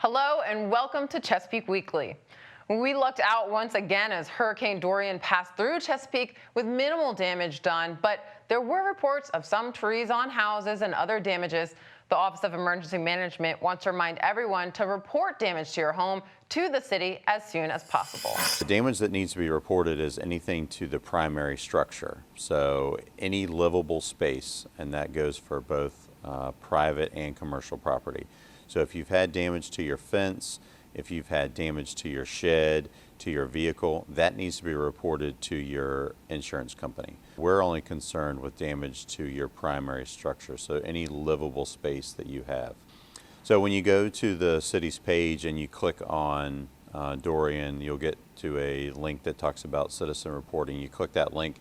Hello and welcome to Chesapeake Weekly. We lucked out once again as Hurricane Dorian passed through Chesapeake with minimal damage done, but there were reports of some trees on houses and other damages. The Office of Emergency Management wants to remind everyone to report damage to your home to the city as soon as possible. The damage that needs to be reported is anything to the primary structure. So any livable space, and that goes for both private and commercial property. So if you've had damage to your fence, if you've had damage to your shed, to your vehicle, that needs to be reported to your insurance company. We're only concerned with damage to your primary structure, so any livable space that you have. So when you go to the city's page and you click on Dorian, you'll get to a link that talks about citizen reporting. You click that link,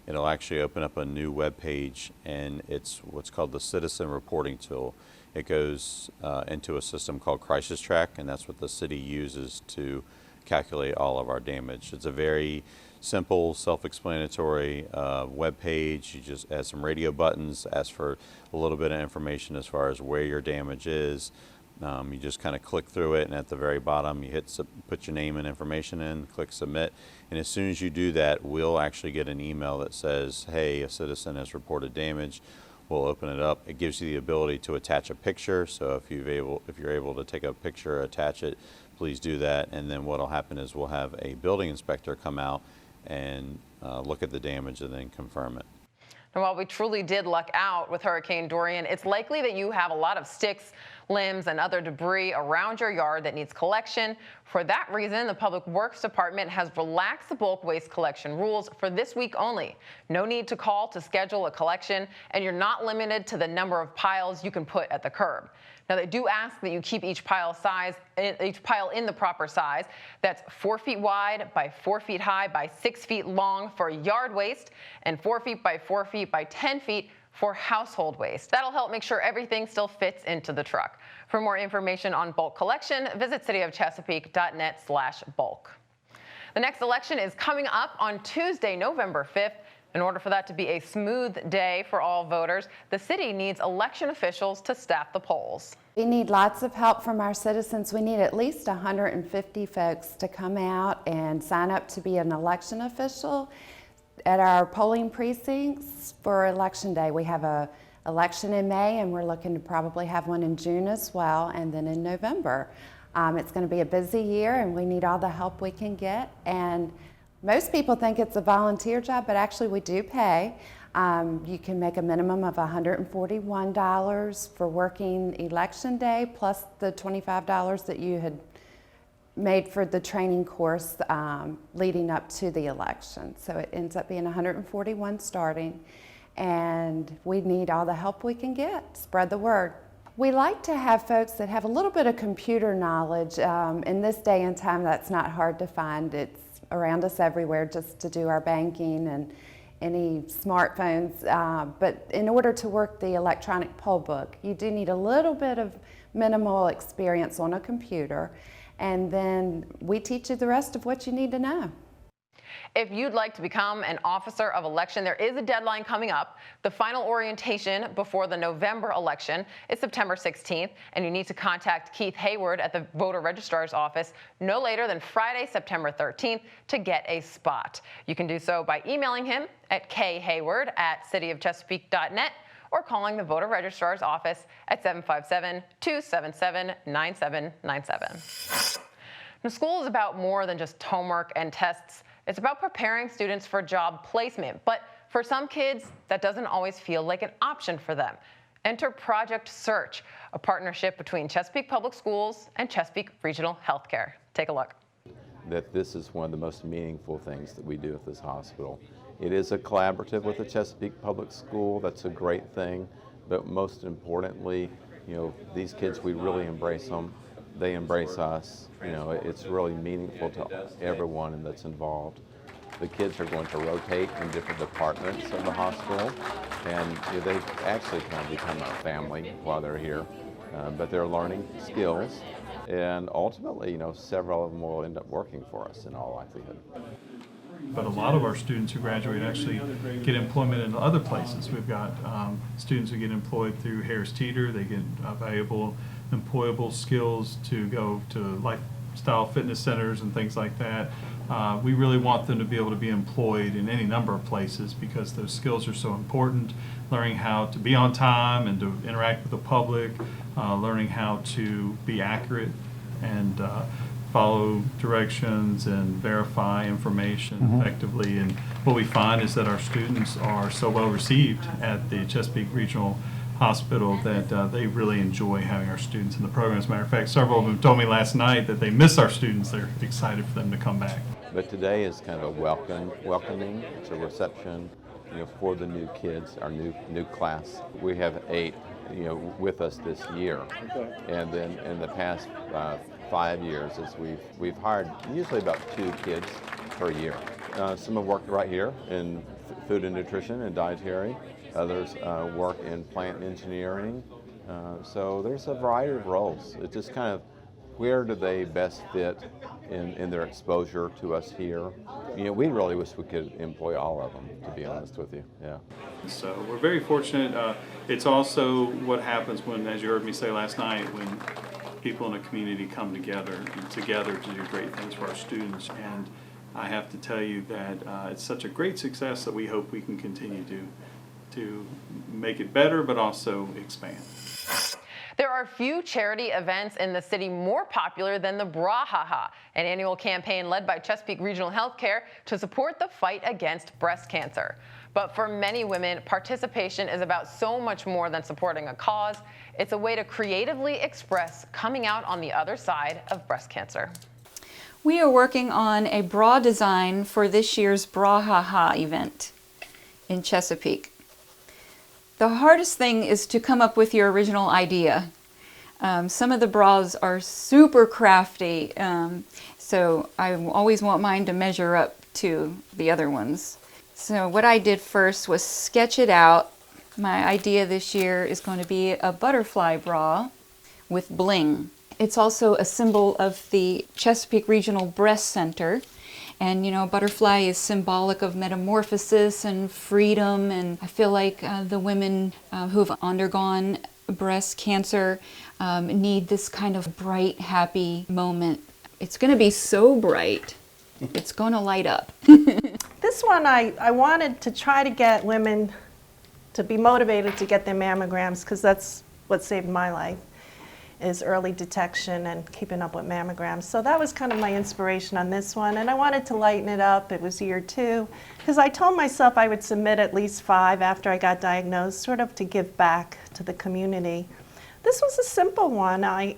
it'll actually open up a new web page, and it's what's called the citizen reporting tool. It goes into a system called Crisis Track, and that's what the city uses to calculate all of our damage. It's a very simple, self-explanatory web page. You just add some radio buttons, ask for a little bit of information as far as where your damage is. You just kind of click through it, and at the very bottom you put your name and information in, click submit, and as soon as you do that, we'll actually get an email that says, hey, a citizen has reported damage. We'll open it up. It gives you the ability to attach a picture, so if you're able to take a picture, attach it, please do that. And then what'll happen is we'll have a building inspector come out and look at the damage and then confirm it. And while we truly did luck out with Hurricane Dorian, it's likely that you have a lot of sticks, limbs, and other debris around your yard that needs collection. For that reason, the Public Works Department has relaxed the bulk waste collection rules for this week only. No need to call to schedule a collection, and you're not limited to the number of piles you can put at the curb. Now, they do ask that you keep each pile in the proper size. That's 4 feet wide by 4 feet high by 6 feet long for yard waste, and 4 feet by 4 feet by 10 feet for household waste. That'll help make sure everything still fits into the truck. For more information on bulk collection, visit cityofchesapeake.net/bulk. The next election is coming up on Tuesday, November 5th. In order for that to be a smooth day for all voters, the city needs election officials to staff the polls. We need lots of help from our citizens. We need at least 150 folks to come out and sign up to be an election official at our polling precincts for Election Day. We have an election in May, and we're looking to probably have one in June as well, and then in November. It's going to be a busy year, and we need all the help we can get. And most people think it's a volunteer job, but actually we do pay. You can make a minimum of $141 for working Election Day, plus the $25 that you had made for the training course leading up to the election. So it ends up being $141 starting, and we need all the help we can get. Spread the word. We like to have folks that have a little bit of computer knowledge. In this day and time, that's not hard to find. It's around us everywhere just to do our banking and any smartphones. But in order to work the electronic poll book, you do need a little bit of minimal experience on a computer, and then we teach you the rest of what you need to know. If you'd like to become an officer of election, there is a deadline coming up. The final orientation before the November election is September 16th, and you need to contact Keith Hayward at the voter registrar's office no later than Friday, September 13th to get a spot. You can do so by emailing him at khayward@cityofchesapeake.net or calling the voter registrar's office at 757-277-9797. Now, school is about more than just homework and tests. It's about preparing students for job placement, but for some kids, that doesn't always feel like an option for them. Enter Project Search, a partnership between Chesapeake Public Schools and Chesapeake Regional Healthcare. Take a look. That this is one of the most meaningful things that we do at this hospital. It is a collaborative with the Chesapeake Public School. That's a great thing, but most importantly, these kids, we really embrace them. They embrace us. It's really meaningful to everyone that's involved. The kids are going to rotate in different departments of the hospital, and they actually kind of become our family while they're here. But they're learning skills, and ultimately, several of them will end up working for us in all likelihood. But a lot of our students who graduate actually get employment in other places. We've got students who get employed through Harris Teeter. They get valuable employable skills to go to lifestyle fitness centers and things like that. We really want them to be able to be employed in any number of places because those skills are so important. Learning how to be on time and to interact with the public, learning how to be accurate and follow directions and verify information effectively. And what we find is that our students are so well received at the Chesapeake Regional Hospital that they really enjoy having our students in the program. As a matter of fact, several of them told me last night that they miss our students. They're excited for them to come back. But today is kind of welcoming. It's a reception, for the new kids, our new class. We have 8, with us this year. Okay. And then in the past 5 years, we've hired usually about 2 kids per year. Some have worked right here in food and nutrition and dietary. Others work in plant engineering. So there's a variety of roles. It just kind of, where do they best fit in their exposure to us here? We really wish we could employ all of them, to be honest with you. Yeah. So we're very fortunate. It's also what happens when, as you heard me say last night, when people in a community come together to do great things for our students. And I have to tell you that it's such a great success that we hope we can continue to make it better, but also expand. There are few charity events in the city more popular than the Bra Ha Ha, an annual campaign led by Chesapeake Regional Healthcare to support the fight against breast cancer. But for many women, participation is about so much more than supporting a cause. It's a way to creatively express coming out on the other side of breast cancer. We are working on a bra design for this year's Bra Ha Ha event in Chesapeake. The hardest thing is to come up with your original idea. Some of the bras are super crafty, so I always want mine to measure up to the other ones. So what I did first was sketch it out. My idea this year is going to be a butterfly bra with bling. It's also a symbol of the Chesapeake Regional Breast Center. And a butterfly is symbolic of metamorphosis and freedom, and I feel like the women who have undergone breast cancer need this kind of bright, happy moment. It's going to be so bright, it's going to light up. This one I wanted to try to get women to be motivated to get their mammograms, because that's what saved my life, is early detection and keeping up with mammograms. So that was kind of my inspiration on this one, and I wanted to lighten it up. It was year 2, because I told myself I would submit at least 5 after I got diagnosed, sort of to give back to the community. This was a simple one. I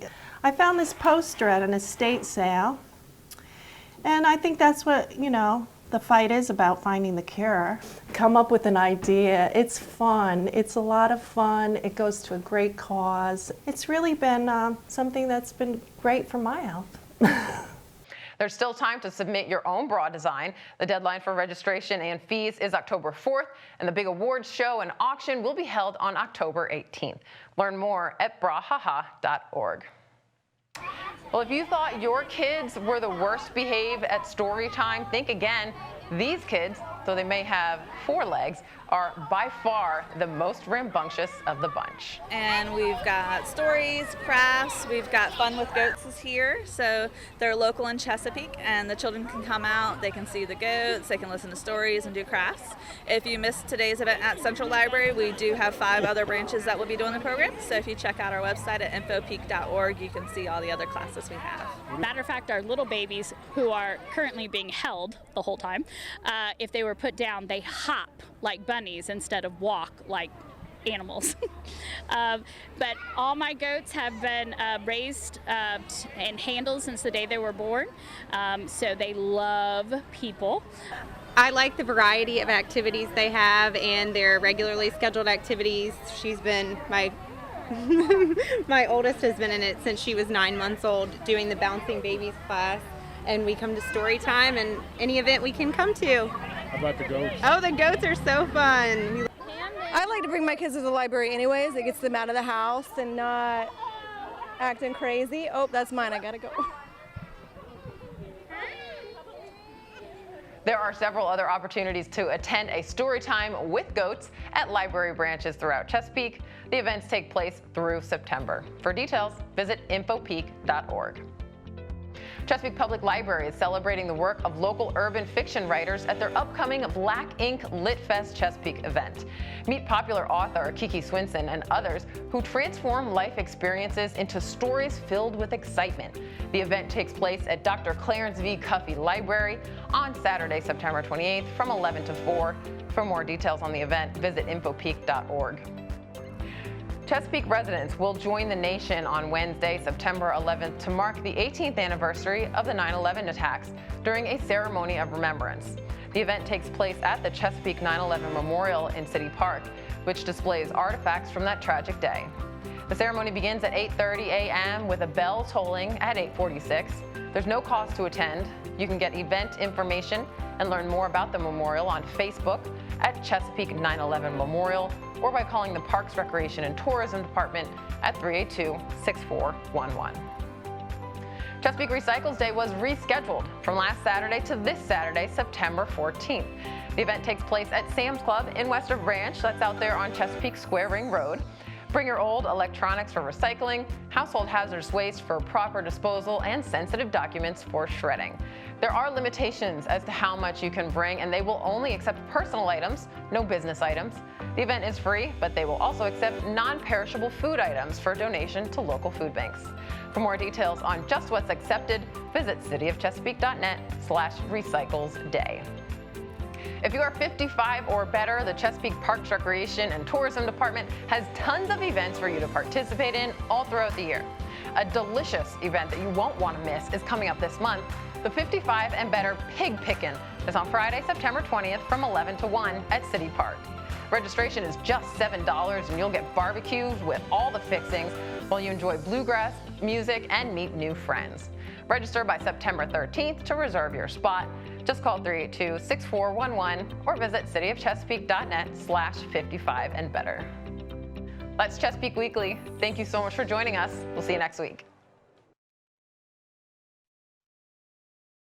found this poster at an estate sale, and I think that's what, the fight is about, finding the cure. Come up with an idea. It's fun. It's a lot of fun. It goes to a great cause. It's really been something that's been great for my health. There's still time to submit your own bra design. The deadline for registration and fees is October 4th, and the big awards show and auction will be held on October 18th. Learn more at brahaha.org. Well, if you thought your kids were the worst behaved at story time, think again. These kids, though they may have 4 legs, are by far the most rambunctious of the bunch. And we've got stories, crafts, we've got Fun with Goats is here, so they're local in Chesapeake, and the children can come out, they can see the goats, they can listen to stories and do crafts. If you missed today's event at Central Library, we do have 5 other branches that will be doing the program, so if you check out our website at infopeak.org, you can see all the other classes we have. Matter of fact, our little babies who are currently being held the whole time, if they were put down, they hop like bunnies instead of walk like animals. But all my goats have been raised and handled since the day they were born, so they love people. I like the variety of activities they have and their regularly scheduled activities. She's been my oldest has been in it since she was 9 months old, doing the Bouncing Babies class, and we come to story time and any event we can come to. How about the goats? Oh, the goats are so fun. I like to bring my kids to the library anyways. It gets them out of the house and not acting crazy. Oh, that's mine. I gotta go. There are several other opportunities to attend a story time with goats at library branches throughout Chesapeake. The events take place through September. For details, visit infopeak.org. Chesapeake Public Library is celebrating the work of local urban fiction writers at their upcoming Black Ink Lit Fest Chesapeake event. Meet popular author Kiki Swinson and others who transform life experiences into stories filled with excitement. The event takes place at Dr. Clarence V. Cuffey Library on Saturday, September 28th from 11 to 4. For more details on the event, visit infopeak.org. Chesapeake residents will join the nation on Wednesday, September 11th to mark the 18th anniversary of the 9/11 attacks during a ceremony of remembrance. The event takes place at the Chesapeake 9/11 Memorial in City Park, which displays artifacts from that tragic day. The ceremony begins at 8:30 a.m. with a bell tolling at 8:46. There's no cost to attend. You can get event information and learn more about the memorial on Facebook at Chesapeake 9/11 Memorial or by calling the Parks, Recreation, and Tourism Department at 382-6411. Chesapeake Recycles Day was rescheduled from last Saturday to this Saturday, September 14th. The event takes place at Sam's Club in Western Branch, that's out there on Chesapeake Square Ring Road. Bring your old electronics for recycling, household hazardous waste for proper disposal, and sensitive documents for shredding. There are limitations as to how much you can bring, and they will only accept personal items, no business items. The event is free, but they will also accept non-perishable food items for donation to local food banks. For more details on just what's accepted, visit cityofchesapeake.net/recyclesday. If you are 55 or better, the Chesapeake Parks, Recreation, and Tourism Department has tons of events for you to participate in all throughout the year. A delicious event that you won't want to miss is coming up this month. The 55 and Better Pig Pickin' is on Friday, September 20th from 11 to 1 at City Park. Registration is just $7 and you'll get barbecues with all the fixings while you enjoy bluegrass, music, and meet new friends. Register by September 13th to reserve your spot. Just call 382-6411 or visit cityofchesapeake.net/55 and better. That's Chesapeake Weekly. Thank you so much for joining us. We'll see you next week.